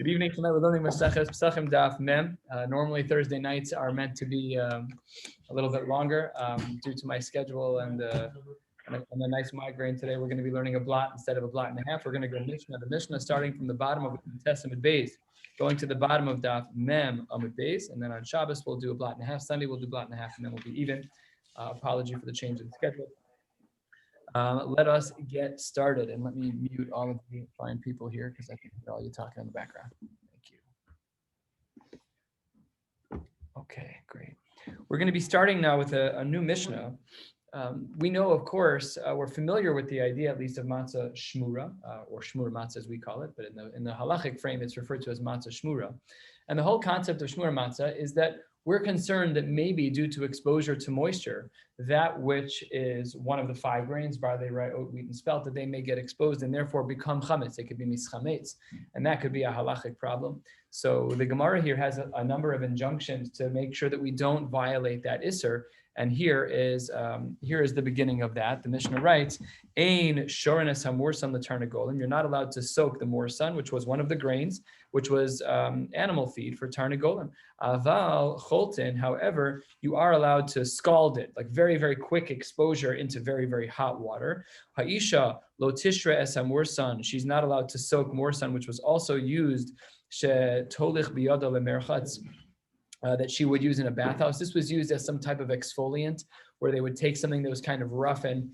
Good evening. Tonight we're learning Maseches Pesachim Daf Mem. Normally Thursday nights are meant to be a little bit longer due to my schedule and a nice migraine today. We're going to be learning a blot instead of a blot and a half. We're going to go Mishnah. The Mishnah starting from the bottom of Testament Beis, going to the bottom of Daf Mem Amud Beis, and then on Shabbos we'll do a blot and a half. Sunday we'll do blot and a half, and then we'll be even. Apology for the change in schedule. Let us get started, and let me mute all of the fine people here because I can hear all you talking in the background. Thank you. Okay, great. We're going to be starting now with a new Mishnah. We know, of course, we're familiar with the idea, at least, of matzah shmura, or shmura matzah as we call it, but in the halachic frame, it's referred to as matzah shmura. And the whole concept of shmura matzah is that we're concerned that maybe due to exposure to moisture, that which is one of the 5 grains, barley, rye, oat, wheat, and spelt, that they may get exposed and therefore become chametz. They could be mischametz, and that could be a halachic problem. So the Gemara here has a number of injunctions to make sure that we don't violate that isser. And here is the beginning of that. The Mishnah writes, "Ein shorenes hamorsan l'tarnagolim." You're not allowed to soak the morsan, which was one of the grains, which was animal feed for tarnagolim. Aval choltin, however, you are allowed to scald it, like very, very quick exposure into very, very hot water. Ha'isha lo tishra es hamorsan. She's not allowed to soak morsan, which was also used tolich biyada lemerchatz. That she would use in a bathhouse. This was used as some type of exfoliant, where they would take something that was kind of rough and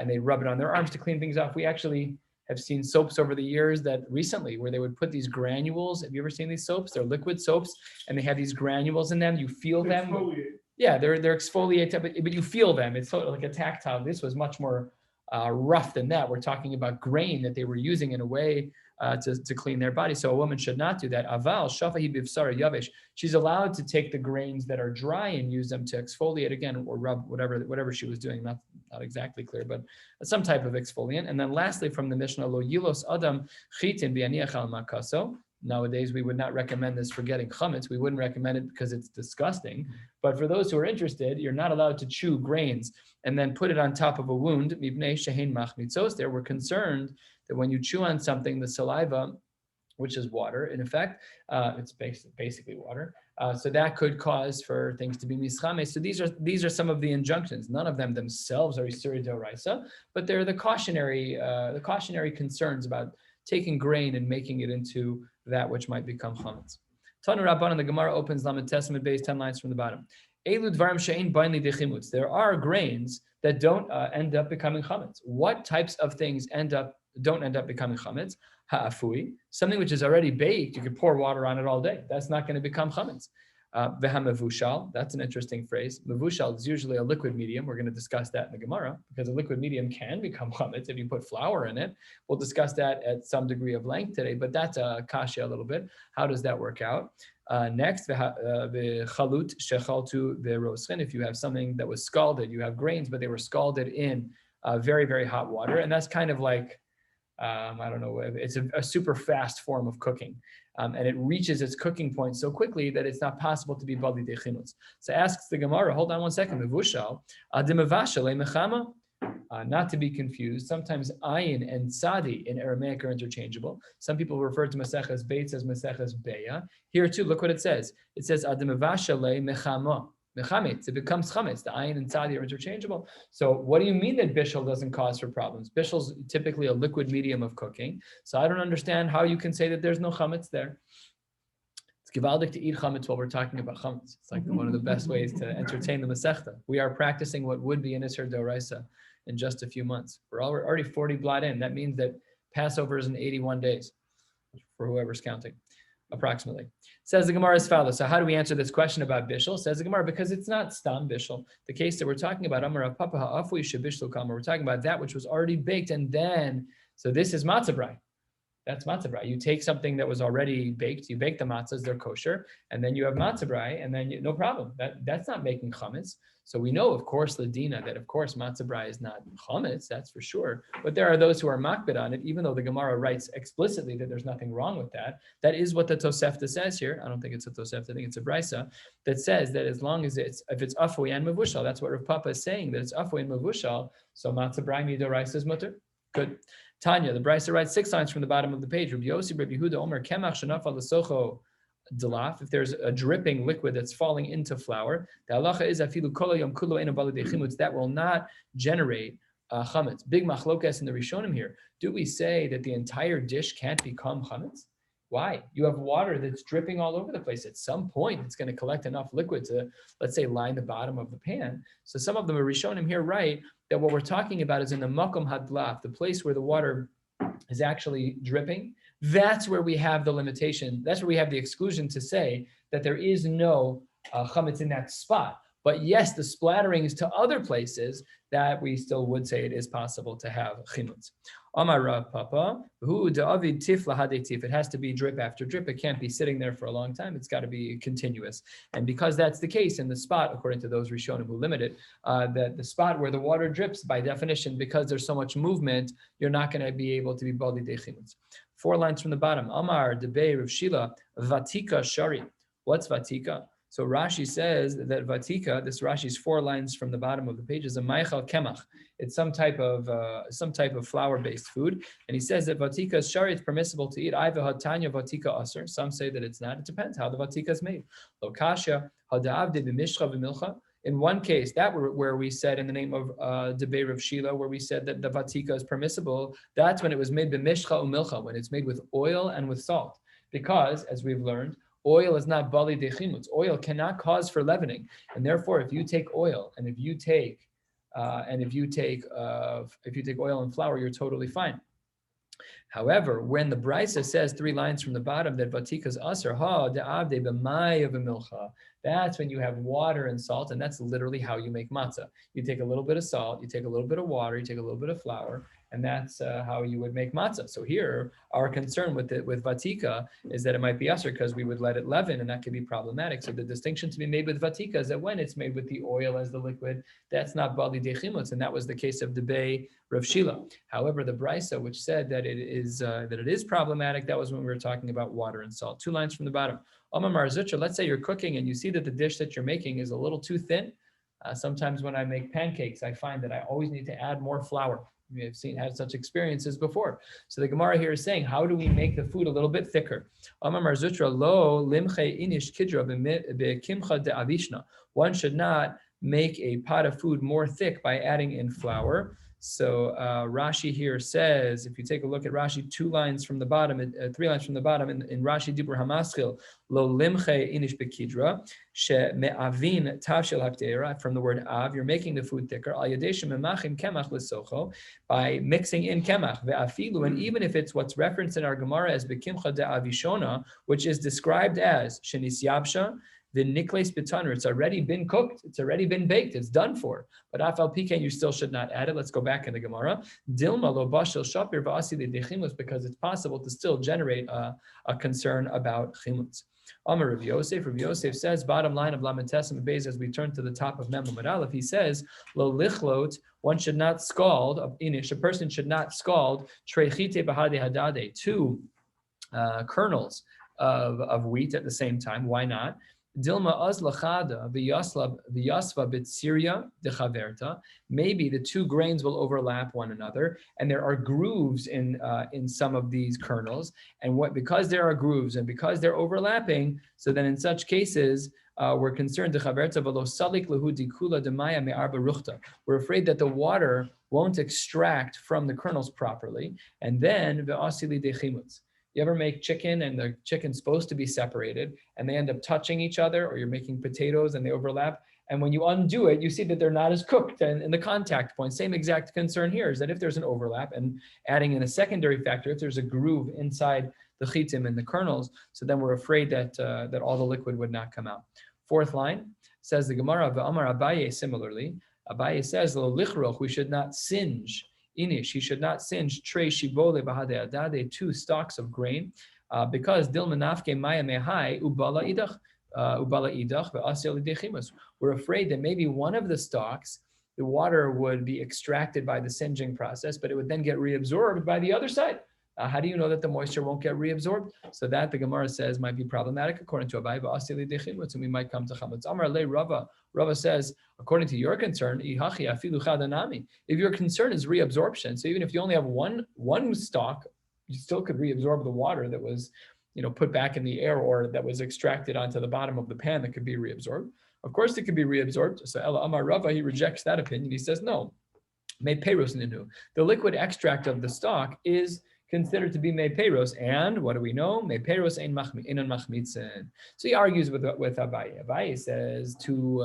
they rub it on their arms to clean things off. We actually have seen soaps over the years that recently, where they would put these granules. Have you ever seen these soaps? They're liquid soaps, and they have these granules in them. You feel them. Exfoliate. Yeah, they're exfoliated, but you feel them. It's sort of like a tactile. This was much more rough than that. We're talking about grain that they were using in a way to clean their body. So a woman should not do that. Aval shafahi bivsara yavesh. She's allowed to take the grains that are dry and use them to exfoliate again, or rub whatever she was doing. Not exactly clear, but some type of exfoliant. And then lastly, from the Mishnah, lo yilos adam chitin bianiach al makaso. Nowadays, we would not recommend this for getting chametz. We wouldn't recommend it because it's disgusting. But for those who are interested, you're not allowed to chew grains and then put it on top of a wound. Mibnei shehein machmitzos. There, we're concerned that when you chew on something, the saliva, which is water, in effect, it's basically water. So that could cause for things to be mischametz. So these are some of the injunctions. None of them themselves are isuri d'oraisa, but they're the cautionary concerns about taking grain and making it into that which might become chametz. Tanu Rabban, the Gemara opens Lamed Testament Beis 10 lines from the bottom. Elu dvarim she'ein bain li dechimutz. There are grains that don't end up becoming chametz. What types of things don't end up becoming chametz? Ha'afui, something which is already baked, you could pour water on it all day. That's not going to become chametz. V'ha'mevushal, that's an interesting phrase. Mevushal is usually a liquid medium. We're going to discuss that in the Gemara, because a liquid medium can become chametz if you put flour in it. We'll discuss that at some degree of length today, but that's a kasha a little bit. How does that work out? Next, v'chalut shechaltu v'roschen. If you have something that was scalded, you have grains, but they were scalded in very, very hot water, and that's kind of like, I don't know, it's a super fast form of cooking. And it reaches its cooking point so quickly that it's not possible to be bali dechinutz. So asks the Gemara, hold on one second, mevushal, adimavashale mechama, not to be confused. Sometimes ayin and sadi in Aramaic are interchangeable. Some people refer to Maseches Beitz as Maseches Beya. Here too, look what it says. It says adimavashale mechama. Mechametz, it becomes chametz. The ayin and tzadi are interchangeable. So what do you mean that bishul doesn't cause for problems? Bishel's typically a liquid medium of cooking. So I don't understand how you can say that there's no chametz there. It's givaldik to eat chametz while we're talking about chametz. It's like one of the best ways to entertain the Masechta. We are practicing what would be an Isser D'Oraisa in just a few months. We're already 40 blot in. That means that Passover is in 81 days for whoever's counting. Approximately. Says the Gemara as follows. So how do we answer this question about bishul? Says the Gemara, because it's not stam bishul. The case that we're talking about, Amar Rav Papa ha'afui shebishul kamar, we're talking about that which was already baked, and then, so this is matzah brai. That's matzah brai. You take something that was already baked, you bake the matzahs, they're kosher, and then you have matzah brai, and then no problem. That's not making chametz. So we know, of course, Ladina, that of course matzah brai is not chametz, that's for sure. But there are those who are makbid on it, even though the Gemara writes explicitly that there's nothing wrong with that. That is what the Tosefta says here. I don't think it's a Tosefta, I think it's a Brisa, that says that as long as if it's afui and mevushal, that's what Rav Papa is saying, that it's afui and mevushal, so matzah brai midoraisa is mutter. Good. Tanya, the Brisa writes 6 lines from the bottom of the page. Rabbi Yossi, Rabbi Yehuda, Omer, Kemach shenafa l'socho delaf. If there's a dripping liquid that's falling into flour, the halacha is afilu kol hayom kulo ein bali dechimutz, that will not generate chametz. Big machlokas in the Rishonim here. Do we say that the entire dish can't become chametz? Why? You have water that's dripping all over the place. At some point, it's going to collect enough liquid to, let's say, line the bottom of the pan. So some of them are Rishonim here, right? That what we're talking about is in the makom hadlaf, the place where the water is actually dripping. That's where we have the limitation. That's where we have the exclusion to say that there is no chametz in that spot. But yes, the splatterings to other places, that we still would say it is possible to have chimutz. Amar Rav Papa, hu da'avid tif lahade tif. It has to be drip after drip. It can't be sitting there for a long time. It's got to be continuous. And because that's the case in the spot, according to those Rishonim who limit it, that the spot where the water drips, by definition, because there's so much movement, you're not going to be able to be bali de chimutz. 4 lines from the bottom. Amar debei Rav Shila vatika shari. What's vatika? So Rashi says that vatika, this Rashi's 4 lines from the bottom of the page, is a maichal kemach. It's some type of flour-based food, and he says that vatika is shari. It's permissible to eat. Iva hatanya vatika aser. Some say that it's not. It depends how the vatika is made. Lokasha hadavde b'mishcha v'milcha. In one case, that where we said in the name of Debei Rav Shila, where we said that the vatika is permissible. That's when it was made b'mishcha u'milcha, when it's made with oil and with salt, because as we've learned, oil is not bali de chimutz. Oil cannot cause for leavening, and therefore, if you take oil and if you take oil and flour, you're totally fine. However, when the Brisa says 3 lines from the bottom that vatika is aser, de'avde b'maya v'milcha, that's when you have water and salt, and that's literally how you make matzah. You take a little bit of salt, you take a little bit of water, you take a little bit of flour, and that's how you would make matzah. So here, our concern with vatika is that it might be aser because we would let it leaven, and that could be problematic. So the distinction to be made with vatika is that when it's made with the oil as the liquid, that's not bali de chimutz, and that was the case of Debei Rav Shila. However, the Brisa, which said that it is problematic, that was when we were talking about water and salt. 2 lines from the bottom. Let's say you're cooking and you see that the dish that you're making is a little too thin. Sometimes when I make pancakes, I find that I always need to add more flour. We have had such experiences before. So the Gemara here is saying, how do we make the food a little bit thicker? One should not make a pot of food more thick by adding in flour. So Rashi here says, if you take a look at Rashi 2 lines from the bottom, 3 lines from the bottom, in Rashi Dibur Hamaschil, lo limche inish bekidra, she me'avin tavshel hakdeira, from the word av, you're making the food thicker, al yadeshem memachim kemach lesocho, by mixing in kemach, ve'afilu, and even if it's what's referenced in our Gemara as bekimcha de'avishona, which is described as shenisyabsha, the nikles b'tanur, it's already been cooked, it's already been baked, it's done for. But afal piken, you still should not add it. Let's go back in the Gemara. Dilma lo bashel shapir v'asi li'dechimutz, because it's possible to still generate a concern about chimutz. Amar Rav Yosef. Rav Yosef says, bottom line of Lamentasim Beis, as we turn to the top of Mem Amud Aleph, he says, lo lichlot, one should not scald, inish, a person should not scald, trechite bahade hadade, 2 kernels of wheat at the same time. Why not? Dilma azlachada v'yasva b'tsiria dechaverta. Maybe the 2 grains will overlap one another, and there are grooves in some of these kernels. And because there are grooves and because they're overlapping, so then in such cases we're concerned. Dechaverta v'lo salik lehu dikula demaya me'arba ruchta. We're afraid that the water won't extract from the kernels properly, and then ve'asili dechimutz. You ever make chicken and the chicken's supposed to be separated and they end up touching each other, or you're making potatoes and they overlap, and when you undo it, you see that they're not as cooked, and in the contact point, same exact concern here is that if there's an overlap, and adding in a secondary factor, if there's a groove inside the chitim and the kernels, so then we're afraid that all the liquid would not come out. 4th line says the Gemara, Amar Abaye, similarly, Abaye says, lo lichroch, we should not singe. Inish, he should not singe trei shibole bahade adade, 2 stalks of grain, because dilma nafke maya mehai ubala idach ve'asel lidechimus. We're afraid that maybe one of the stalks, the water would be extracted by the singeing process, but it would then get reabsorbed by the other side. How do you know that the moisture won't get reabsorbed? So that the Gemara says might be problematic according to Abai. And we might come to chametz. Amar le Rava. Rava says, according to your concern, if your concern is reabsorption, so even if you only have one stalk, you still could reabsorb the water that was, put back in the air or that was extracted onto the bottom of the pan that could be reabsorbed. Of course, it could be reabsorbed. So Ela Amar Rava, he rejects that opinion. He says no. Mei peros ninu. The liquid extract of the stalk is considered to be mei peros, and what do we know? Mei peros ein machmitzen. So he argues with Abaye. Abaye says two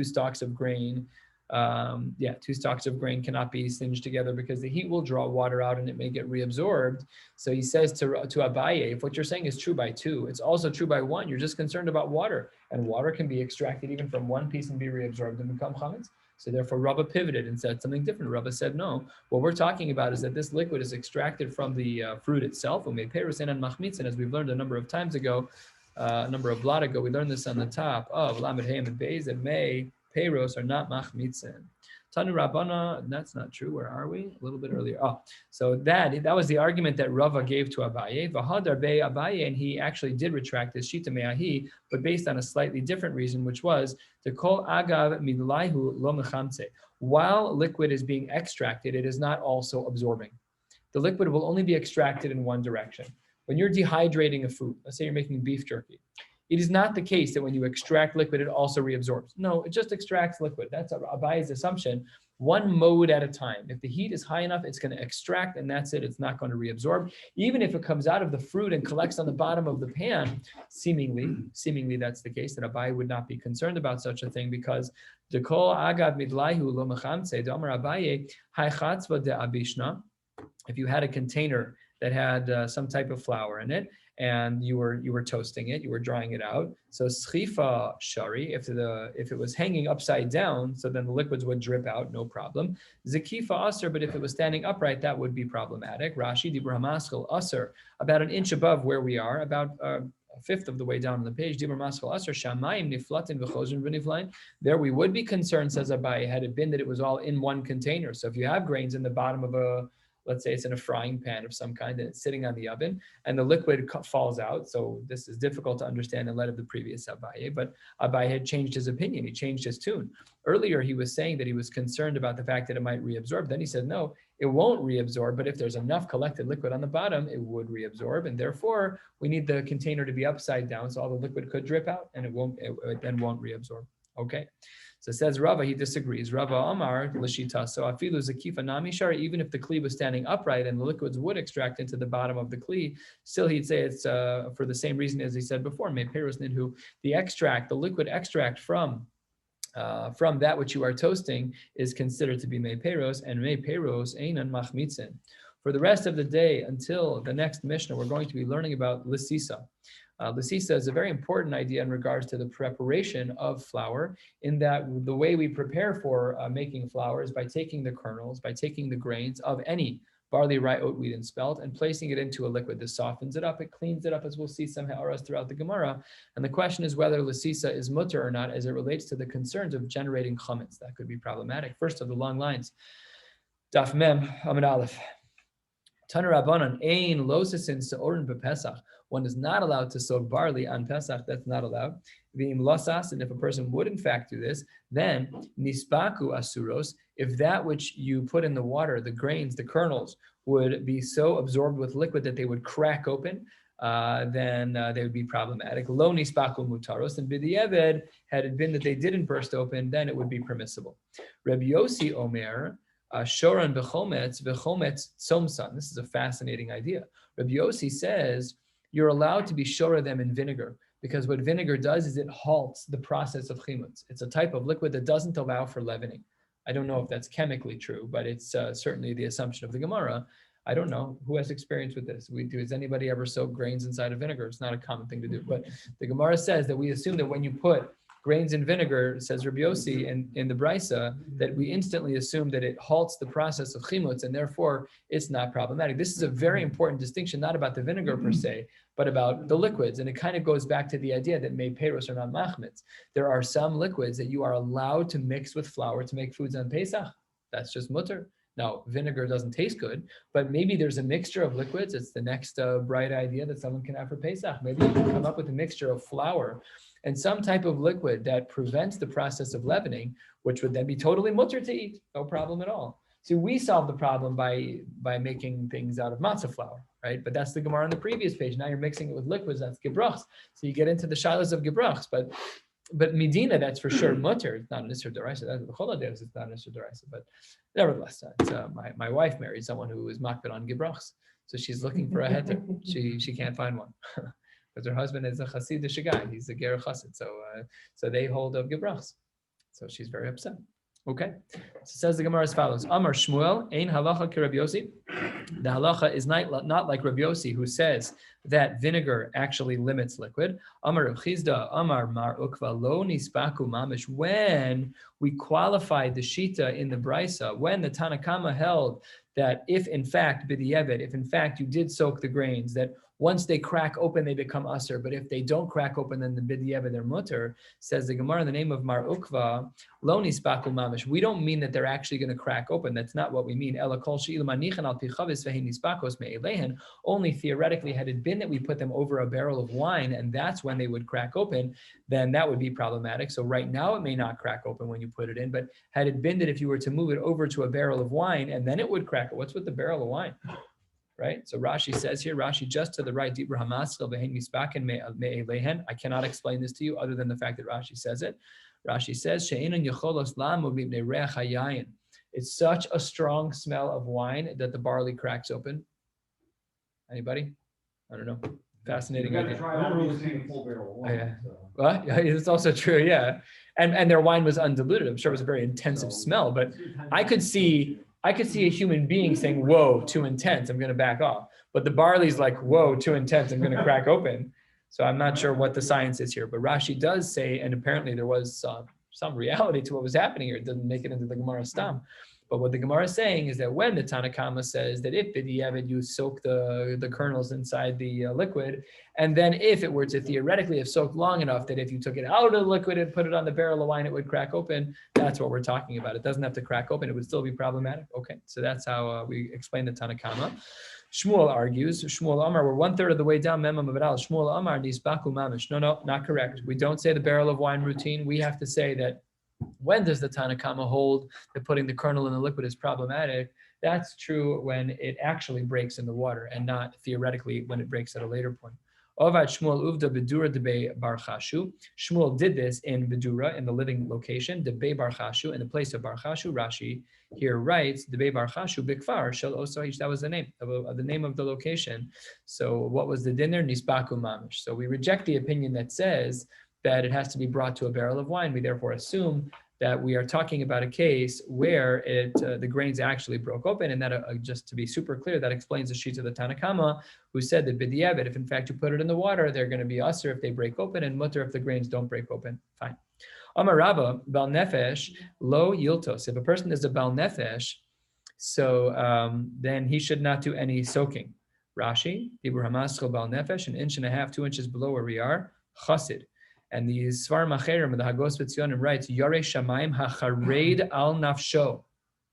stalks of grain. Two stalks of grain cannot be singed together because the heat will draw water out and it may get reabsorbed. So he says to Abaye, if what you're saying is true by two, it's also true by one. You're just concerned about water, and water can be extracted even from one piece and be reabsorbed and become chametz. So therefore, Rabbi pivoted and said something different. Rabbi said, no, what we're talking about is that this liquid is extracted from the fruit itself. And as we've learned a number of times ago, a number of blot ago, we learned this on the top of Lamed Hayim and Beis, that may peiros are not machmitzin. Tanu Rabbana, that's not true. Where are we? A little bit earlier. So that was the argument that Rava gave to Abaye. V'hadar be Abaye, and he actually did retract his shita me'ahi, but based on a slightly different reason, which was to call agav midlaihu lo mechamtze. While liquid is being extracted, it is not also absorbing. The liquid will only be extracted in one direction. When you're dehydrating a food, let's say you're making beef jerky, it is not the case that when you extract liquid, it also reabsorbs. No, it just extracts liquid. That's Abaye's assumption. One mode at a time. If the heat is high enough, it's going to extract, and that's it. It's not going to reabsorb. Even if it comes out of the fruit and collects on the bottom of the pan, seemingly that's the case, that Abaye would not be concerned about such a thing, because dekol agav midlaihu lo mechamtze damar Abaye haichatzva de abishna. If you had a container that had some type of flour in it, and you were toasting it, you were drying it out. So schifa shari, if it was hanging upside down, so then the liquids would drip out, no problem. Zekifa aser, but if it was standing upright, that would be problematic. Rashi dibur hamaschel aser, about an inch above where we are, about a fifth of the way down on the page. Dibur maschel aser shamayim niflatin v'chozin v'niflain. There we would be concerned, says Abaye, had it been that it was all in one container. So if you have grains in the bottom of let's say it's in a frying pan of some kind and it's sitting on the oven and the liquid falls out. So this is difficult to understand in light of the previous Abaye, but Abaye had changed his opinion. He changed his tune. Earlier, he was saying that he was concerned about the fact that it might reabsorb. Then he said, no, it won't reabsorb, but if there's enough collected liquid on the bottom, it would reabsorb. And therefore, we need the container to be upside down so all the liquid could drip out and it then won't reabsorb. Okay. So it says Rava, he disagrees. Rava Amar l'shita. So afilu zakifa nami shari, even if the kli was standing upright and the liquids would extract into the bottom of the kli, still he'd say it's for the same reason as he said before. Me peros nidhu, the liquid extract from that which you are toasting is considered to be me peros, and me peros einan machmitzin. For the rest of the day until the next Mishnah, we're going to be learning about lisisa. Lisisa is a very important idea in regards to the preparation of flour, in that the way we prepare for making flour is by taking the kernels, by taking the grains of any barley, rye, oat, wheat, and spelt, and placing it into a liquid. This softens it up, it cleans it up, as we'll see some ha'aras throughout the Gemara. And the question is whether lisisa is mutter or not as it relates to the concerns of generating chametz. That could be problematic. First of the long lines, Daf Mem, Amud Aleph. Taner Rabbanan, ein losisin se'orin b'Pesach. One is not allowed to soak barley on Pesach. That's not allowed. V'im losas, and if a person would in fact do this, then nisbaku asuros. If that which you put in the water, the grains, the kernels, would be so absorbed with liquid that they would crack open, then they would be problematic. Lo nisbaku mutaros, and b'di'eved, had it been that they didn't burst open, then it would be permissible. Rabbi Yossi Omer, shoran b'chometz tzomsan. This is a fascinating idea. Rabbi Yossi says, you're allowed to be shora them in vinegar, because what vinegar does is it halts the process of chimutz. It's a type of liquid that doesn't allow for leavening. I don't know if that's chemically true, but it's certainly the assumption of the Gemara. I don't know who has experience with this. Has anybody ever soaked grains inside of vinegar? It's not a common thing to do, but the Gemara says that we assume that when you put grains in vinegar, says Rabbi Yossi in the Brisa, that we instantly assume that it halts the process of chimutz, and therefore it's not problematic. This is a very important distinction, not about the vinegar per se, but about the liquids. And it kind of goes back to the idea that mei peros are not machmitz. There are some liquids that you are allowed to mix with flour to make foods on Pesach. That's just mutter. Now, vinegar doesn't taste good, but maybe there's a mixture of liquids. It's the next bright idea that someone can have for Pesach. Maybe you can come up with a mixture of flour and some type of liquid that prevents the process of leavening, which would then be totally mutter to eat, no problem at all. So we solve the problem by making things out of matzah flour, right? But that's the Gemara on the previous page. Now you're mixing it with liquids, that's gebrachs. So you get into the shilas of gebrachs, but Medina, that's for sure mutter. It's not an Isser D'oraisa. That's the Choladeus. It's not an Isser D'oraisa. But nevertheless, my wife married someone who is makbid on gebrachs, so she's looking for a heter. She can't find one because her husband is a Hasidic guy. He's a ger Chassid. So they hold of gebrachs. So she's very upset. Okay, so says the Gemara as follows: Amar Shmuel, ein halacha ki Rabbi Yossi. The halacha is not like Rabbi Yossi, who says that vinegar actually limits liquid. Amar Rav Chizda, Amar Mar Ukva lo nispaku mamish. When we qualified the shita in the brisa, when the Tanakama held that if in fact b'di'evet, if in fact you did soak the grains, that once they crack open, they become usher. But if they don't crack open, then the b'di'evet, they're mutter. Says the Gemara in the name of Mar Ukva, lo nispaku mamish. We don't mean that they're actually going to crack open. That's not what we mean. Ela kol she'ilu manichan al pi chavis ve'hen nispakos me'elehen. Only theoretically, had it been that we put them over a barrel of wine and that's when they would crack open, then that would be problematic. So right now it may not crack open when you put it in, but had it been that if you were to move it over to a barrel of wine and then it would crack, what's with the barrel of wine? Right? So Rashi says here, Rashi just to the right, I cannot explain this to you other than the fact that Rashi says it. Rashi says, it's such a strong smell of wine that the barley cracks open. Anybody? I don't know. Fascinating idea. Well, yeah, it's also true, yeah. And their wine was undiluted. I'm sure it was a very intensive smell, but I could see a human being saying, whoa, too intense, I'm going to back off. But the barley's like, whoa, too intense, I'm going to crack open. So I'm not sure what the science is here, but Rashi does say, and apparently there was some reality to what was happening here. It doesn't make it into the Gemara Stam. But what the Gemara is saying is that when the Tanakama says that if b'di'evet you soak the kernels inside the liquid, and then if it were to theoretically have soaked long enough that if you took it out of the liquid and put it on the barrel of wine, it would crack open, that's what we're talking about. It doesn't have to crack open. It would still be problematic. Okay, so that's how we explain the Tanakama. Shmuel argues, Shmuel Amar, we're 1/3 of the way down, Memam Avadal. Shmuel Amar, Nisbaku Mamish. No, not correct. We don't say the barrel of wine routine. We have to say that when does the Tanakama hold that putting the kernel in the liquid is problematic? That's true when it actually breaks in the water and not theoretically when it breaks at a later point. Ovad Shmuel Uvda Bedura Debe Bar Chashu. Shmuel did this in Bedura, in the living location, Debe Bar Chashu, in the place of Bar Chashu. Rashi here writes, Debe Bar Chashu Bikfar Shel Osaish. That was the name of the location. So what was the dinner? Nisbaku Mamish. So we reject the opinion that says that it has to be brought to a barrel of wine. We therefore assume that we are talking about a case where the grains actually broke open, and that just to be super clear, that explains the sheets of the Tanakama, who said that b'di'evet, if in fact you put it in the water, they're going to be usher if they break open, and mutter if the grains don't break open. Fine. Amar Rabba, Bal Nefesh, lo yiltos. If a person is a Bal Nefesh, so then he should not do any soaking. Rashi, Dibur Hamaschel Bal Nefesh, 1.5 inches, 2 inches below where we are, Chassid. And the Svarim Acherim, the Hagos V'Tzionim writes, Yarei Shamayim hachareid al nafsho.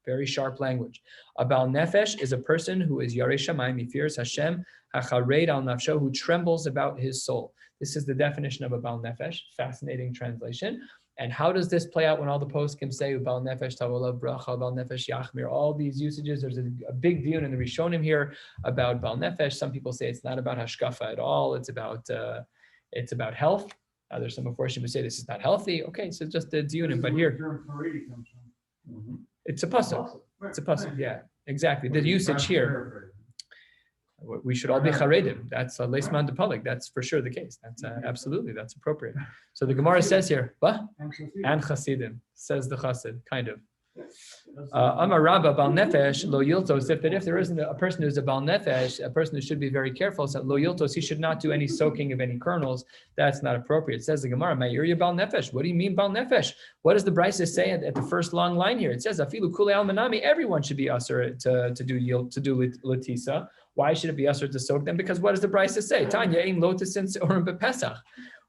Very sharp language. A Bal Nefesh is a person who is Yarei Shamayim, he fears Hashem, hachareid al nafsho, who trembles about his soul. This is the definition of a Bal Nefesh. Fascinating translation. And how does this play out when all the poskim say, Bal Nefesh Tavalav Bracha, Bal Nefesh Yachmir, all these usages? There's a big deal in the Rishonim here about Bal Nefesh. Some people say it's not about Hashkafa at all. It's about health. There's some Mephoshim who say this is not healthy. Okay, so just the diunim, but here it's a pasuk. It's a pasuk, yeah, exactly. The usage here, we should all be charedim. That's a leisman de palik. That's for sure the case. That's absolutely, that's appropriate. So the Gemara says here, what? And chasidim, says the chassid, kind of. Amar Rabba Bal Nefesh Lo Yiltos. If there isn't a person who's a Bal Nefesh, a person who should be very careful, so Lo Yiltos, he should not do any soaking of any kernels. That's not appropriate. It says the Gemara, Ma'ir Bal Nefesh. What do you mean Bal Nefesh? What does the Brisa say at the first long line here? It says Afilu Kule Al Manami. Everyone should be usher to do latisa. Why should it be usher to soak them? Because what does the Brisa say? Tanya Ein Lotus Orim Pesach.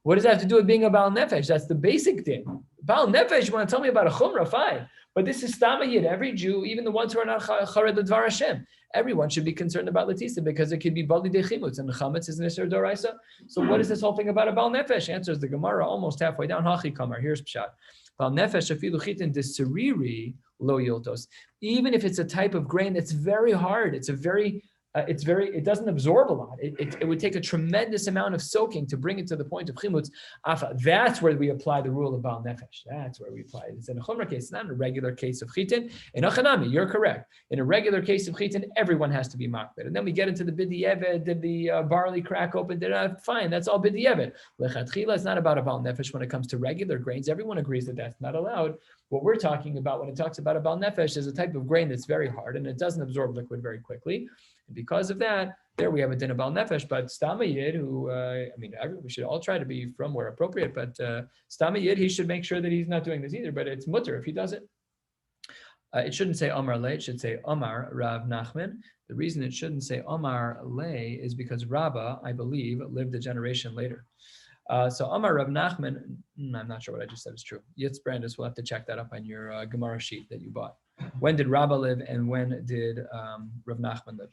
What does that have to do with being a Bal Nefesh? That's the basic thing. Baal Nefesh, you want to tell me about a Chumrah? Fine. But this is Stamayid. Every Jew, even the ones who are not Chared L'Dvar Hashem, everyone should be concerned about Latisa because it could be Bali Dechimutz and the Chametz is an Isser Doraisa. So what is this whole thing about a Baal Nefesh? Answers the Gemara almost halfway down. Hachi Kamar. Here's Pshat. Baal Nefesh Afilu Chitin Desiriri Lo Yiltos. Even if it's a type of grain that's very hard, it doesn't absorb a lot. It would take a tremendous amount of soaking to bring it to the point of chimutz. That's where we apply the rule of Baal Nefesh. That's where we apply it. It's in a chumrah case, it's not in a regular case of chitin. In a chanami, you're correct. In a regular case of chitin, everyone has to be makbid. And then we get into the b'di'eved, did the barley crack open? Fine, that's all b'di'eved. Lechatchila is not about a Baal Nefesh when it comes to regular grains. Everyone agrees that that's not allowed. What we're talking about when it talks about a Baal Nefesh is a type of grain that's very hard and it doesn't absorb liquid very quickly. And because of that, there we have a din of Baal Nefesh. But Stamayid, who, we should all try to be from where appropriate, but Stamayid, he should make sure that he's not doing this either, but it's mutter if he does it. It shouldn't say Omar Le, it should say Omar Rav Nachman. The reason it shouldn't say Omar Le is because Rabbi, I believe, lived a generation later. So Amar Rav Nachman, I'm not sure what I just said is true. Yitz Brandis, we'll have to check that up on your Gemara sheet that you bought. When did Rabba live and when did Rav Nachman live?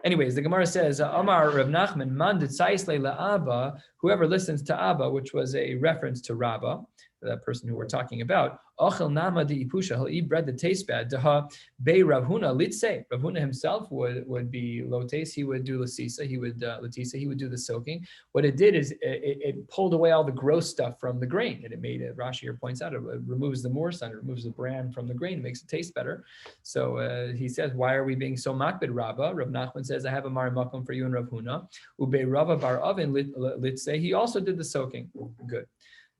Anyways, the Gemara says, Amar Rav Nachman, man did saisle la'aba, whoever listens to Abba, which was a reference to Rabba, that person who we're talking about, Achel nama de ipusha, he'll eat bread that tastes bad. Daha be Rav Huna litse. Rav Huna himself would be low taste. He would do latisa. He would do the soaking. What it did is it pulled away all the gross stuff from the grain, and it made it. Rashi here points out it removes the morsan, it removes the bran from the grain, it makes it taste better. So he says, why are we being so makbid, Rabba? Rav Nachman says, I have a marimakum for you and Rav Huna. Ube Rabba bar Avin litse. He also did the soaking. Good.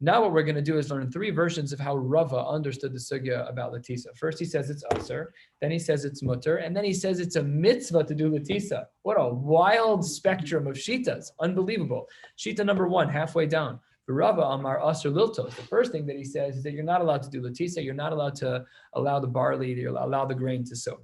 Now what we're going to do is learn three versions of how Rava understood the sugya about Latisa. First he says it's aser, then he says it's mutter, and then he says it's a mitzvah to do Latisa. What a wild spectrum of shitas. Unbelievable. Shita number one, halfway down. Rava Amar aser liltos. The first thing that he says is that you're not allowed to do Latisa, you're not allowed to allow the barley, allow the grain to soak.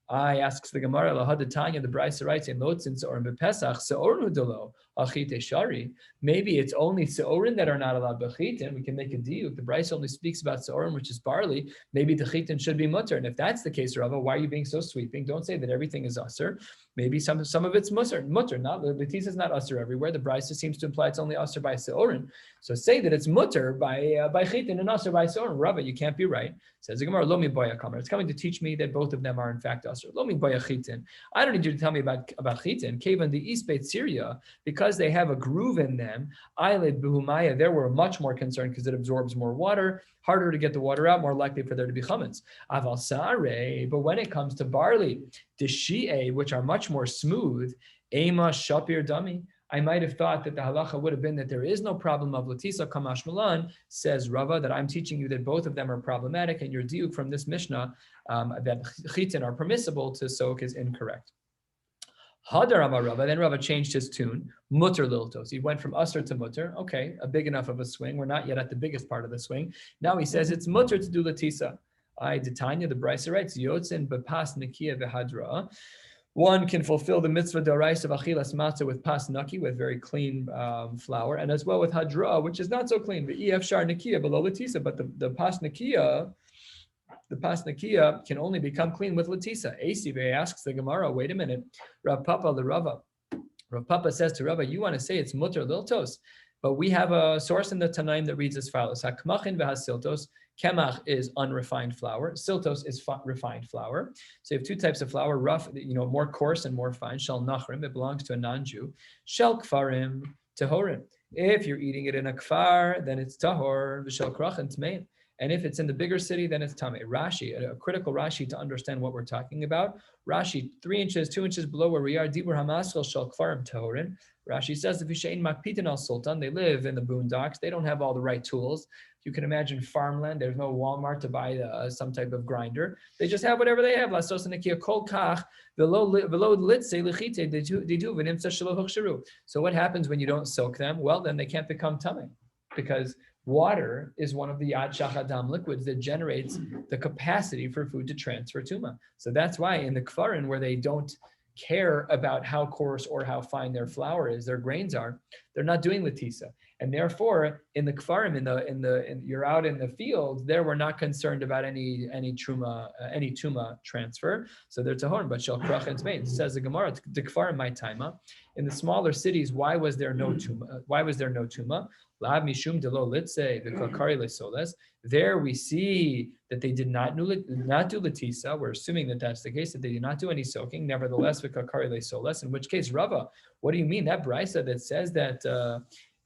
I asks the Gemara, Lahadatanya, the Brisa writes in Lotzin Seorim Bepesach, Seorin Udalo, Achite Shari. Maybe it's only Seorin that are not allowed Bechitin. We can make a diuk. The Brisa only speaks about Seorim, which is barley. Maybe the Chitin should be mutter. And if that's the case, Rava, why are you being so sweeping? Don't say that everything is usher. Maybe some of it's mutter. Not Latisa is not usher everywhere. The Brisa seems to imply it's only usher by Seorin. So say that it's mutter by Chitin and usher by Seorin. Rava, you can't be right. Says the Gemara, Lomi Boya Kamar. It's coming to teach me that both of them are in fact usher. Lomi Boya Chitin. I don't need you to tell me about Chitin. Kavan the East Beit Syria, because they have a groove in them, Eiled Behumaya, they were much more concerned because it absorbs more water, harder to get the water out, more likely for there to be chametz. Aval Sare, but when it comes to barley, the Shi'e, which are much more smooth, Ema Shapir Dami, I might have thought that the halacha would have been that there is no problem of Latisa Kamash Milan, says Rava, that I'm teaching you that both of them are problematic, and your diuk from this Mishnah that chitin are permissible to soak is incorrect. Hadar Amar Rava, then Rava changed his tune, mutter liltos. He went from usher to mutter. Okay, a big enough of a swing. We're not yet at the biggest part of the swing. Now he says it's mutter to do Latisa. I Tanya, the Brisa writes, Yotzin bepas nikia v'hadra. One can fulfill the mitzvah d'oraisa of achilas matzah with pas naki, with very clean flour, and as well with hadra, which is not so clean. V'ef shar nikia below latisa, but the pas nakia can only become clean with latisa. Asive asks the Gemara, wait a minute, Rav Papa the Rava. Rav Papa says to Rava, you want to say it's mutter liltos, but we have a source in the Tanaim that reads as follows: Hakmachin v'hasiltos. Kemach is unrefined flour. Siltos is refined flour. So you have two types of flour: rough, more coarse and more fine. Shel nachrim, it belongs to a non-Jew. Shel kfarim, tahorim. If you're eating it in a kfar, then it's tahor. V'shel krachin tmein. And if it's in the bigger city, then it's tamei. Rashi, a critical Rashi to understand what we're talking about. Rashi, 3 inches, 2 inches below where we are. Dibur hamaschel shel kfarim tahorin. Rashi says, if Vishain makpitin al sultan, they live in the boondocks. They don't have all the right tools. You can imagine farmland. There's no Walmart to buy some type of grinder. They just have whatever they have. So what happens when you don't soak them? Well, then they can't become tamei, because water is one of the yad shachadam liquids that generates the capacity for food to transfer tuma. So that's why in the kfarin where they don't care about how coarse or how fine their flour is, their grains are, they're not doing latisa. And therefore, in the kfarim, you're out in the fields, there we're not concerned about any tuma transfer. So they're tahor, but shel krach and zmein. Says the Gemara, the kfarim my taima. In the smaller cities, why was there no tuma? Why was there no tuma? Lav mishum delo litze v'kalkari lesoles. There we see that they did not do latisa. We're assuming that that's the case, that they did not do any soaking. Nevertheless, v'kalkari lesoles. In which case, Rava, what do you mean? That brisa that says that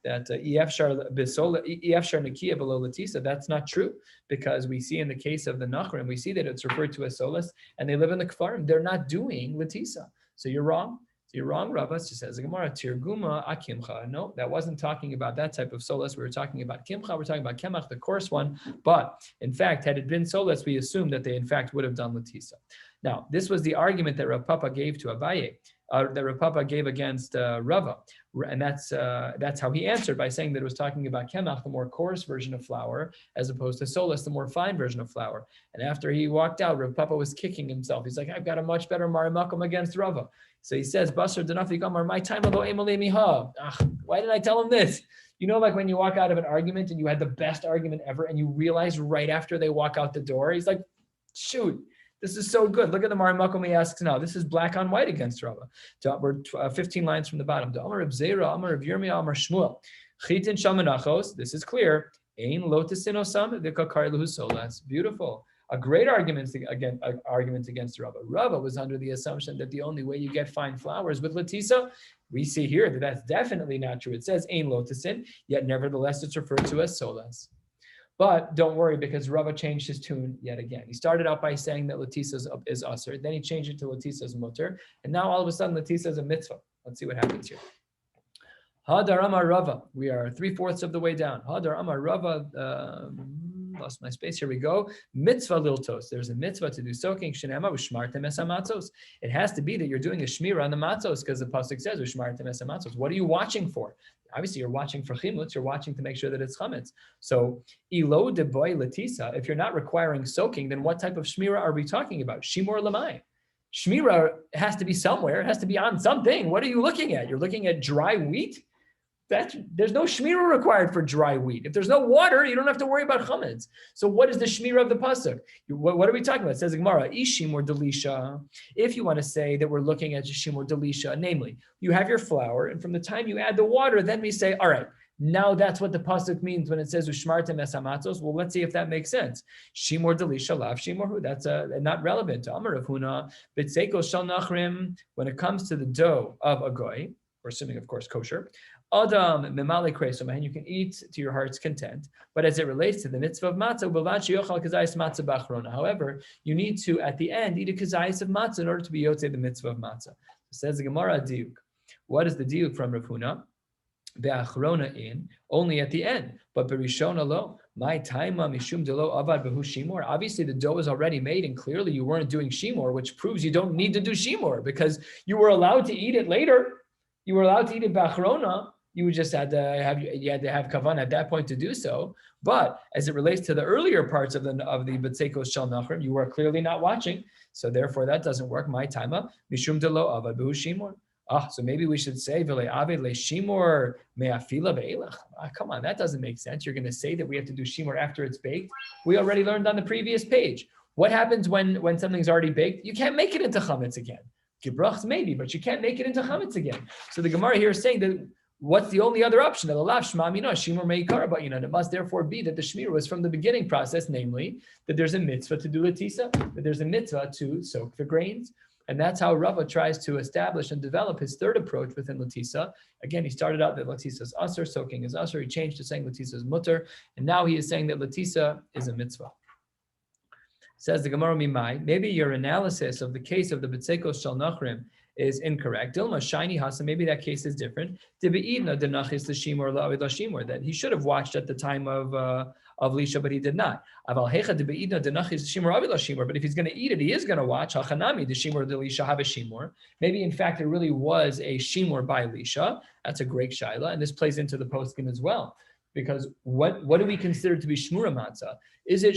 EFshar Nakia below Latisa, that's not true, because we see in the case of the Nachrim, we see that it's referred to as Solas, and they live in the Kfarim. They're not doing Latisa. So you're wrong. You're wrong, Rabbi. It says the Gemara, Tirguma Akimcha. No, that wasn't talking about that type of Solas. We were talking about Kimcha. We're talking about Kemach, the coarse one. But in fact, had it been Solas, we assume that they in fact would have done Latisa. Now, this was the argument that Rav Papa gave to Abaye, that Rav Papa gave against Rava. And that's how he answered, by saying that it was talking about kemach, the more coarse version of flour, as opposed to solas, the more fine version of flour. And after he walked out, Rav Papa was kicking himself. He's like, I've got a much better marimakum against Rava. So he says, Basar Danafi Gamar, my time ago emale miha. Why did I tell him this? You know, like when you walk out of an argument and you had the best argument ever, and you realize right after they walk out the door, he's like, shoot. This is so good. Look at the Marimakom he asks now. This is black on white against Rava. We're 15 lines from the bottom. Amar of Zera, Amar of Yomi, Amar Shmuel. Chitin Shamanachos. This is clear. Ein lotisin osam v'kakar lehu solas. Beautiful. A great argument against Rava. Rava was under the assumption that the only way you get fine flour is with latisa. We see here that that's definitely not true. It says ein lotisin, yet nevertheless it's referred to as solas. But don't worry, because Rava changed his tune yet again. He started out by saying that Latisa is usher, then he changed it to Latisa's mutter, and now all of a sudden Latisa is a mitzvah. Let's see what happens here. Hadar Amar Rava. We are 3/4 of the way down. Hadar Amar Rava. Lost my space. Here we go. Mitzvah liltos. There's a mitzvah to do soaking. Shenema u'shmartem es hamatzos. It has to be that you're doing a shmira on the matzos, because the pasuk says u'shmartem es hamatzos. What are you watching for? Obviously, you're watching for chimutz. You're watching to make sure that it's chametz. So, ilo de boy latisa. If you're not requiring soaking, then what type of shmira are we talking about? Shimor lamai. Shmira has to be somewhere. It has to be on something. What are you looking at? You're looking at dry wheat. There's no shmira required for dry wheat. If there's no water, you don't have to worry about chametz. So what is the shmira of the pasuk? What are we talking about? It says Gemara, ishim or delisha. If you want to say that we're looking at ishim or delisha, namely, you have your flour, and from the time you add the water, then we say, all right, now that's what the pasuk means when it says ushmartem es hamatzos. Well, let's see if that makes sense. Shimor delisha lav shimor. That's not relevant to Amar Rav Huna. B'tzeikos shel nachrim. When it comes to the dough of a goy, we're assuming, of course, kosher. Adam memale kresom, and you can eat to your heart's content. But as it relates to the mitzvah of matzah, however, you need to, at the end, eat a kazayis of matzah in order to be yotzei the mitzvah of matzah. So says the Gemara diuk. What is the diuk from Rav Huna? Be'achrona in, only at the end. But berishona lo, my taima mishum delo avad behu shimor. Obviously, the dough is already made, and clearly you weren't doing shimor, which proves you don't need to do shimor, because you were allowed to eat it later. You were allowed to eat it b'achrona. You would just had to have kavan at that point to do so. But as it relates to the earlier parts of the B'tzeikos Shel Nachrim, you were clearly not watching. So therefore, that doesn't work. My taima mishum delo avad behu shimor. So maybe we should say v'le avad le shimor me'afila be'elach. Come on, that doesn't make sense. You're going to say that we have to do shimor after it's baked. We already learned on the previous page. What happens when something's already baked? You can't make it into chametz again. Gebrachs maybe, but you can't make it into chametz again. So the Gemara here is saying that what's the only other option? It must therefore be that the shmir was from the beginning process, namely that there's a mitzvah to do latisa, that there's a mitzvah to soak the grains. And that's how Rava tries to establish and develop his third approach within latisa. Again, he started out that latisa is asur, soaking is asur. He changed to saying latisa is mutter. And now he is saying that latisa is a mitzvah. Says the Gemara Mimai, maybe your analysis of the case of the B'tzeikos Shel Nachrim is incorrect. Dilma shiny hasa, maybe that case is different. That he should have watched at the time of Lisha, but he did not. But if he's going to eat it, he is going to watch. Maybe in fact it really was a shimur by Lisha. That's a great shaila, and this plays into the poskim as well. because what do we consider to be shmura matzah? Is it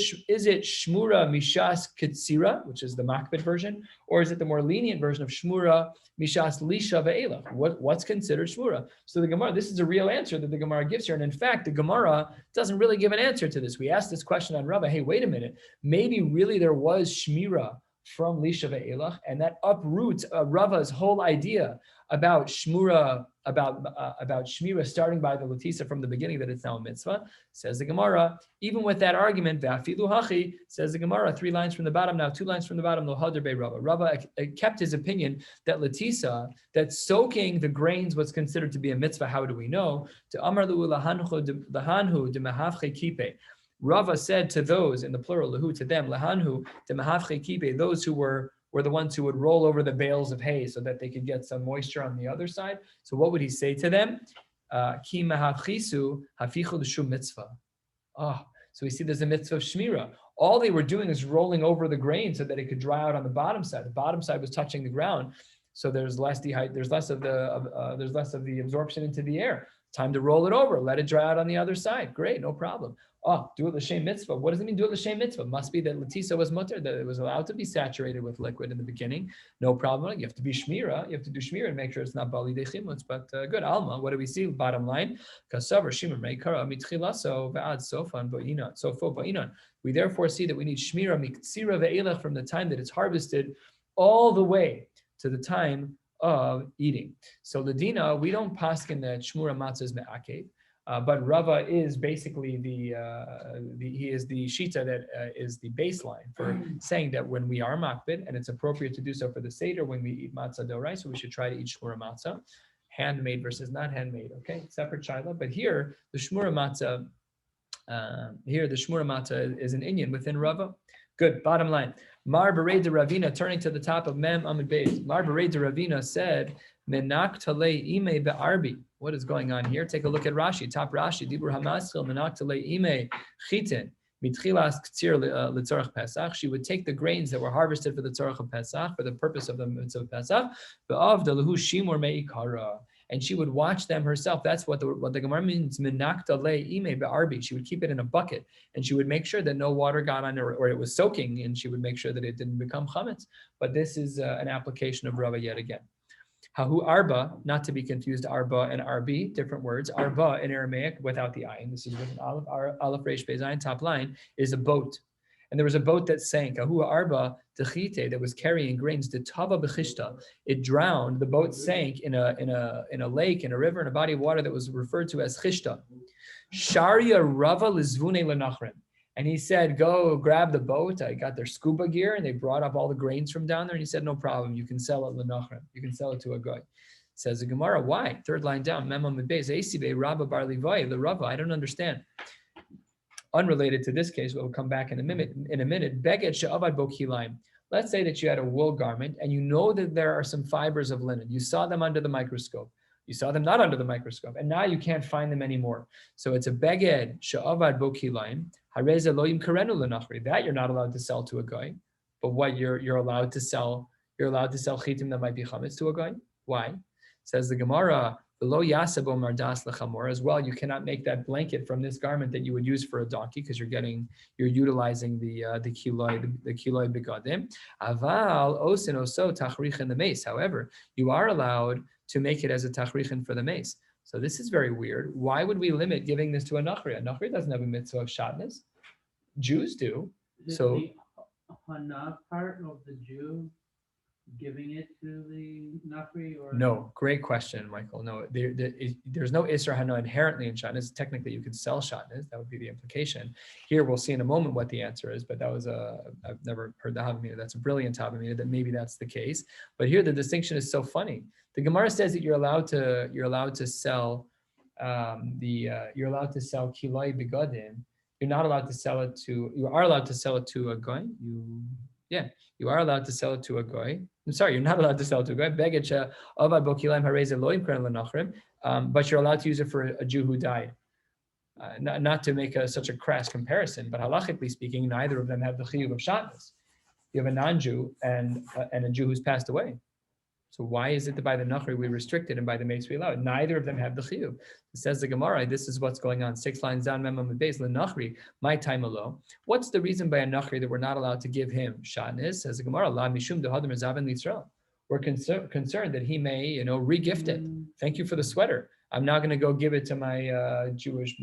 shmura mishas ketzira, which is the makbid version, or is it the more lenient version of shmura mishas lisha ve'elach? What's considered shmura? So the Gemara, this is a real answer that the Gemara gives here, and in fact, the Gemara doesn't really give an answer to this. We asked this question on Rabbi. Hey, wait a minute, maybe really there was shmira from lisha ve'elach, and that uproots Rava's whole idea about shmura, about shmira starting by the latisa from the beginning, that it's now a mitzvah. Says the Gemara, even with that argument, v'afilu hachi, says the Gemara, 3 lines from the bottom, now 2 lines from the bottom, lo hadar be Rava. Rava kept his opinion that latisa, that soaking the grains was considered to be a mitzvah. How do we know? To amar lu lahanhu de mehavche kipe. Rava said to those, in the plural, lahu, to them, lahanhu de mehavche kipe, those who were the ones who would roll over the bales of hay so that they could get some moisture on the other side. So what would he say to them? Ki mahavchisu hafichu l'shum mitzvah. Oh, so we see there's a mitzvah of shmira. All they were doing is rolling over the grain so that it could dry out on the bottom side. The bottom side was touching the ground, so there's less of the absorption into the air. Time to roll it over, let it dry out on the other side. Great, no problem. Oh, do it l'shem mitzvah. What does it mean, do it l'shem mitzvah? Must be that latisa was mutter, that it was allowed to be saturated with liquid in the beginning. No problem. You have to be shmira. You have to do shmira and make sure it's not bali dechimutz. But good, Alma. What do we see? Bottom line, kasavar shimon meikara mitchilaso ve'ad sofan bo'inan. Sofo bo'inan. We therefore see that we need shmira miktsira ve'elach from the time that it's harvested all the way to the time of eating. So Ladina, we don't paskin that shmura matzah is me'akev. But Rava is basically he is the shita that is the baseline for saying that when we are makbid, and it's appropriate to do so for the Seder when we eat matzah dorai, so we should try to eat shmura matzah, handmade versus not handmade, okay? Separate shaila. But here, the shmura matzah is an inyan within Rava. Good, bottom line. Mar Berei de Ravina, turning to the top of Mem Amid Beis. Mar Berei de Ravina said, Menak talei ime be'arbi. What is going on here? Take a look at Rashi. Top Rashi. Dibur hamaschil menak talei ime chitin mitchilas k'tzir l'tzorach Pesach. She would take the grains that were harvested for the tzorach of Pesach, for the purpose of the mitzvah of Pesach, be'avda lehu shimur me'ikara. And she would watch them herself. That's what the Gemara means. Menak talei ime be'arbi. She would keep it in a bucket, and she would make sure that no water got on it, or it was soaking, and she would make sure that it didn't become chametz. But this is an application of Rava yet again. Hahu arba, not to be confused, arba and arbi, different words. Arba in Aramaic without the ayin. This is with an aleph resh beis ayin, top line, is a boat. And there was a boat that sank. Hahu arba techite, that was carrying grains. The tava bechishta, it drowned. The boat sank in a lake, in a river, in a body of water that was referred to as chishta. Sharia Rava lizvune lenachrim. And he said, go grab the boat. I got their scuba gear, and they brought up all the grains from down there. And he said, no problem. You can sell it lenachrim. You can sell it to a guy. Says the Gemara, why? Third line down. Mem amid beis esibe Rabba bar Levi, the Rava. I don't understand. Unrelated to this case, we'll come back in a minute. Beged she'avad bo kilayim. Let's say that you had a wool garment, and you know that there are some fibers of linen. You saw them under the microscope. You saw them not under the microscope, and now you can't find them anymore. So it's a beged she'avad bo kilayim. Hareza loyim karenu lenachri. That you're not allowed to sell to a guy, but what you're allowed to sell chitim that might be chametz to a guy. Why? Says the Gemara, v'lo yasebo mardas lechamor. As well, you cannot make that blanket from this garment that you would use for a donkey, because you're utilizing the kiloi begadim. Aval osin oso tachrichin the mace. However, you are allowed to make it as a tachrichin for the mace. So this is very weird. Why would we limit giving this to a nachri? A nachri doesn't have a mitzvah of shatnez. Jews do. So the hana part of the Jew giving it to the nachri, or no? Great question, Michael. No, there's no isra hana inherently in shatnez. Technically, you could sell shatnez. That would be the implication. Here, we'll see in a moment what the answer is. But that was I've never heard the havamina. That's a brilliant havamina. That maybe that's the case. But here, the distinction is so funny. The Gemara says that you're allowed to sell kiloi begadim. You're not allowed to sell it to. You are allowed to sell it to a goy. You are allowed to sell it to a goy. I'm sorry, you're not allowed to sell it to a goy. Beged avad bo kilayim harei loim karen lenachrim. But you're allowed to use it for a Jew who died. Not to make such a crass comparison, but halachically speaking, neither of them have the chiyuv of shatnez. You have a non-Jew and a Jew who's passed away. So why is it that by the Nachri we restrict it and by the Mace we allow it? Neither of them have the Chiyuv. It says the Gemara, this is what's going on, 6 lines down, Mem Amud Beis, L'Nachri, my time alone. What's the reason by a Nachri that we're not allowed to give him Shatnez? Says the Gemara, La Mishum Dehadim Zaven L'Yisrael. We're concerned that he may, re-gift it. Thank you for the sweater. I'm not going to go give it to my Jewish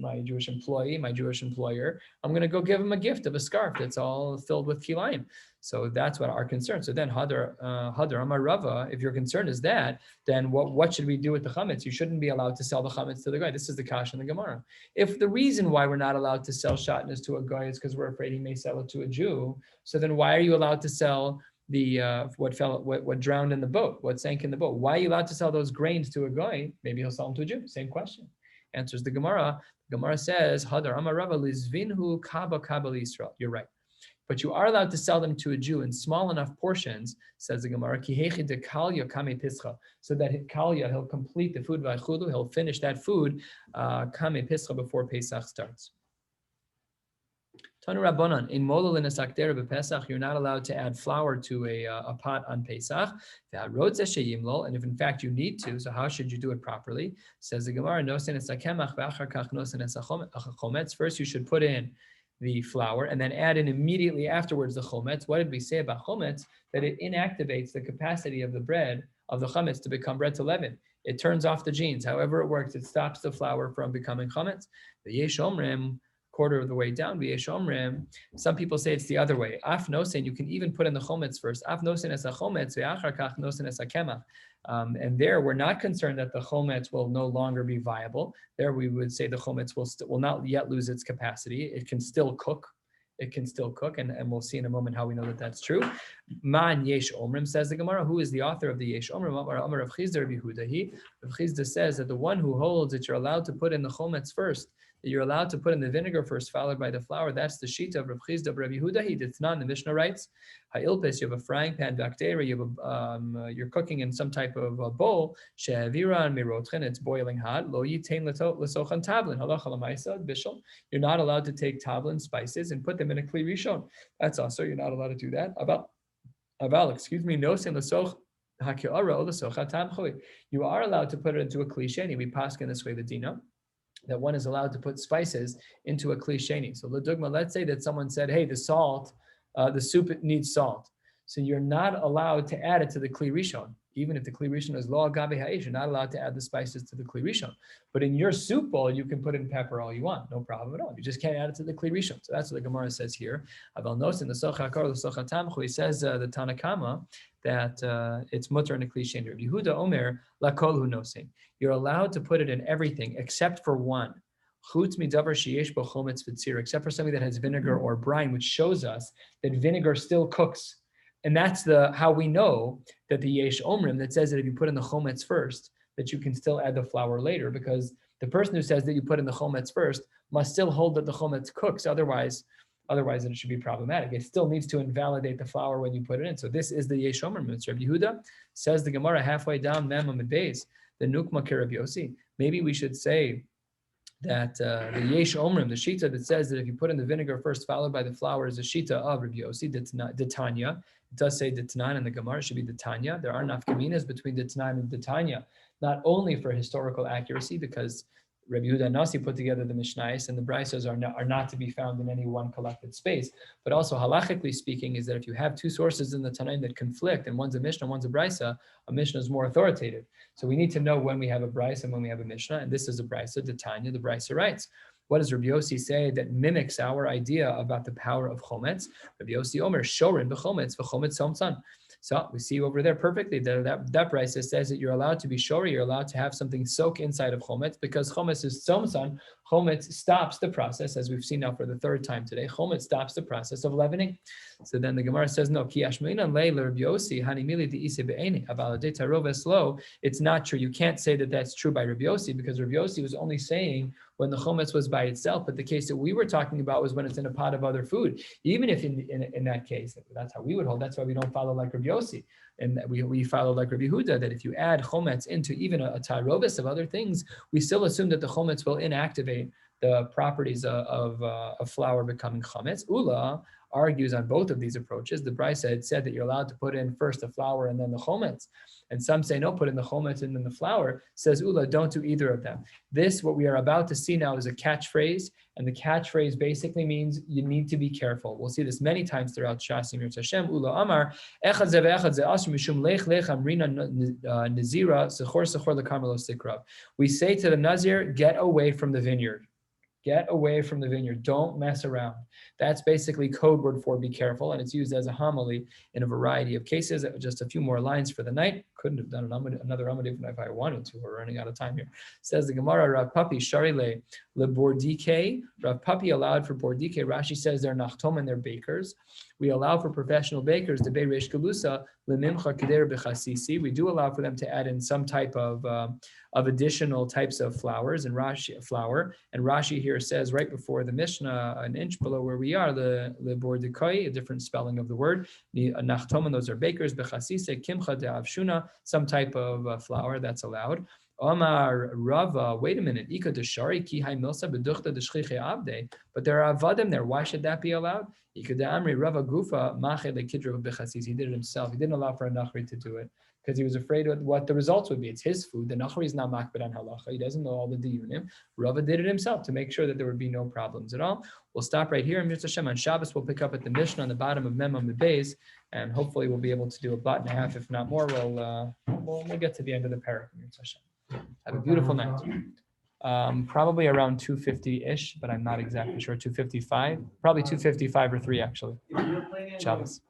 employee, my Jewish employer. I'm going to go give him a gift of a scarf that's all filled with kilayim. So that's what our concern. So then Hadar Amar Rava, if your concern is that, then what should we do with the chametz? You shouldn't be allowed to sell the chametz to the guy. This is the kash in the Gemara. If the reason why we're not allowed to sell shatnez to a guy is because we're afraid he may sell it to a Jew, so then why are you allowed to sell the what drowned in the boat, what sank in the boat? Why are you allowed to sell those grains to a guy? Maybe he'll sell them to a Jew. Same question. Answers the Gemara. The Gemara says, Hadar Amar Rava lizvinhu kaba Yisrael. You're right. But you are allowed to sell them to a Jew in small enough portions, says the Gemara, so that kalya, he'll complete the food, he'll finish that food kame pischa before Pesach starts. Tanu Rabbanan, in molel in a saktera b'Pesach, you're not allowed to add flour to a pot on Pesach. And if in fact you need to, so how should you do it properly? Says the Gemara, first you should put in the flour and then add in immediately afterwards the chometz. What did we say about chometz? That it inactivates the capacity of the bread, of the chometz, to become bread to leaven. It turns off the genes. However it works, it stops the flour from becoming chometz. The yesh omrim, quarter of the way down, some people say it's the other way. Af nosen, you can even put in the chometz first. Af nosen es chometz, ve'achar kach nosen es kemach. And there, we're not concerned that the chometz will no longer be viable. There, we would say the chometz will not yet lose its capacity. It can still cook. And we'll see in a moment how we know that that's true. Man yesh omrim, says the Gemara. Who is the author of the yesh omrim? Amar Rav Chizda Rabbi Yehuda. Rav Chizda says that the one who holds that you're allowed to put in the chometz first, that you're allowed to put in the vinegar first, followed by the flour. That's the shita of Rav Chizda of Rabbi Yehuda. He did not. The Mishnah writes, "Ha'ilpes." You have a frying pan, bacteria. You have you're cooking in some type of a bowl. She'aviran mirotchen. It's boiling hot. Lo yitain l'sochan tavlin. Halacha l'maisa bishul. You're not allowed to take tavlin spices and put them in a kli rishon. That's also, you're not allowed to do that. Aval, excuse me. No sin l'soch haki'ara o l'soch hatam choy. You are allowed to put it into a kli sheni. We paskin this way the dina, that one is allowed to put spices into a kli sheni. So l'dugma, let's say that someone said, hey, the soup needs salt. So you're not allowed to add it to the kli rishon. Even if the kli rishon is lo agabe ha'ish, you're not allowed to add the spices to the kli rishon. But in your soup bowl, you can put in pepper all you want, no problem at all. You just can't add it to the kli rishon. So that's what the Gemara says here. Aval nosin the socha hakar l'socha tamchu. He says the Tanakama that it's mutter in a kli sheni. Rabbi Yehuda Omer lakol hu nosin. You're allowed to put it in everything except for one. Chutz midavar sheyesh bo chometz v'tzir, except for something that has vinegar or brine, which shows us that vinegar still cooks. And that's how we know that the yesh omrim that says that if you put in the chometz first, that you can still add the flour later, because the person who says that you put in the chometz first must still hold that the chometz cooks. Otherwise it should be problematic. It still needs to invalidate the flour when you put it in. So this is the yesh omrim. It's Rabbi Yehuda, says the Gemara halfway down Mem Amud Beis, the nukma ke Rabbi Yossi. Maybe we should say that the yesh omrim, the shita that says that if you put in the vinegar first followed by the flour, is a shita of Rabbi Yossi, Ditanya. It does say Ditnan in the Gemara, it should be Ditanya. There are nafkaminas between Ditnan and Ditanya, not only for historical accuracy, because Rabbi Yehuda Nasi put together the Mishnayos, and the Brisas are not to be found in any one collected space. But also halachically speaking, is that if you have two sources in the Tanaim that conflict, and one's a Mishnah, one's a Brisa, a Mishnah is more authoritative. So we need to know when we have a Brisa and when we have a Mishnah, and this is a Brisa, the Tanya, the Brisa writes. What does Rabbi Yossi say that mimics our idea about the power of chometz? Rabbi Yossi Omer, shorin b'chometz, v'chometz somsan. So we see over there perfectly that brisa says that you're allowed to be shori, you're allowed to have something soak inside of chometz, because chometz is somsan. Chometz stops the process, as we've seen now for the third time today. Chometz stops the process of leavening. So then the Gemara says, no, ki ashmeinan lei Rabbi Yossi hanimili di'ise be'eni avalade taroves lo. It's not true. You can't say that that's true by Rabbi Yossi, because Rabbi Yossi was only saying when the chometz was by itself. But the case that we were talking about was when it's in a pot of other food. Even if in that case, that's how we would hold. That's why we don't follow like Rabbi Yossi. And we follow like Rabbi Yehuda, that if you add chometz into even a tarovis of other things, we still assume that the chometz will inactivate the properties of flour becoming chametz. Ula argues on both of these approaches. The Brisa said that you're allowed to put in first the flour and then the chometz. And some say, no, put in the chometz and then the flour. Says Ula, don't do either of them. This, what we are about to see now, is a catchphrase. And the catchphrase basically means you need to be careful. We'll see this many times throughout Shas Yirtzeh Hashem. Ula Amar, Echad ze ve'echad ze asur mishum lech lech amrina nazira sechor sechor lekarmelo sikrav. We say to the Nazir, get away from the vineyard. Get away from the vineyard. Don't mess around. That's basically code word for be careful, and it's used as a homily in a variety of cases. Just a few more lines for the night. Couldn't have done another homily if I wanted to. We're running out of time here. Says the Gemara, Rav Papi Sharile le bordike. Rav Papi allowed for bordike. Rashi says they're nachtom and they're bakers. We allow for professional bakers to be reish galusa lemimcha keder bechasisi. We do allow for them to add in some type of additional types of flours and Rashi here says right before the Mishnah, an inch below where we are, the bordikoi, a different spelling of the word. The nachtom, those are bakers. Bechasise kimcha de avshuna, some type of flour that's allowed. Omar Rava, wait a minute. Ika deshari ki hai milsa beduchta deshchiche abde. But there are avadim there. Why should that be allowed? Ika de amri Rava gufa mache lekidra bechasis. He did it himself. He didn't allow for a nachri to do it because he was afraid of what the results would be. It's his food. The nachri is not makbid on halacha. He doesn't know all the diyunim. Rava did it himself to make sure that there would be no problems at all. We'll stop right here. Mitzvah Hashem on Shabbos. We'll pick up at the Mishnah on the bottom of Mem Amud Beis, and hopefully we'll be able to do a blot and a half, if not more. We'll get to the end of the parak. Mitzvah Hashem. Have a beautiful night. Probably around 2:50-ish, but I'm not exactly sure. 2:55, probably 2:55 or 3 actually. Shabbos.